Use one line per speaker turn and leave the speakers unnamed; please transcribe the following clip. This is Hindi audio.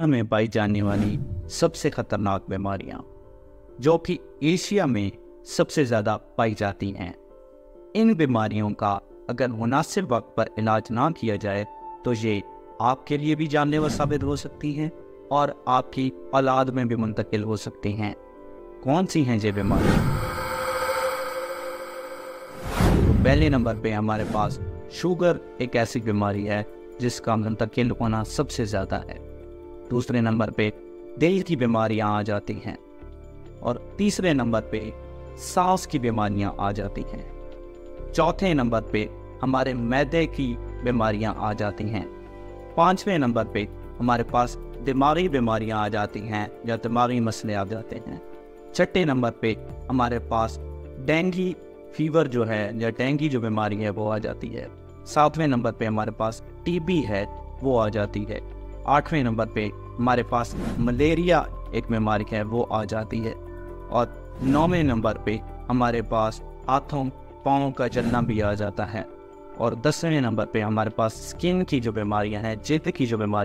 में पाई जाने वाली सबसे खतरनाक बीमारियां, जो कि एशिया में सबसे ज़्यादा पाई जाती हैं। इन बीमारियों का अगर मुनासिब वक्त पर इलाज ना किया जाए तो ये आपके लिए भी जानलेवा साबित हो सकती हैं और आपकी औलाद में भी मुंतकिल हो सकती हैं। कौन सी हैं ये बीमारियाँ? तो पहले नंबर पे हमारे पास शुगर एक ऐसी बीमारी है जिसका मुंतकिल होना सबसे ज़्यादा है। दूसरे नंबर पे दिल की बीमारियां आ जाती हैं और तीसरे नंबर पे सांस की बीमारियां आ जाती हैं। चौथे नंबर पे हमारे मैदे की बीमारियां आ जाती हैं। पांचवें नंबर पे हमारे पास दिमागी बीमारियां आ जाती हैं या दिमागी मसले आ जाते हैं। छठे नंबर पे हमारे पास डेंगू फीवर जो है या डेंगू जो बीमारी है वो आ जाती है। सातवें नंबर पे हमारे पास टीबी है, वो आ जाती है। आठवें नंबर पे हमारे पास मलेरिया एक बीमारी है, वो आ जाती है। और नौवें नंबर पे हमारे पास हाथों पाँव का जलना भी आ जाता है। और 10वें नंबर पे हमारे पास स्किन की जो बीमारियां हैं, जिल्द की जो बीमारी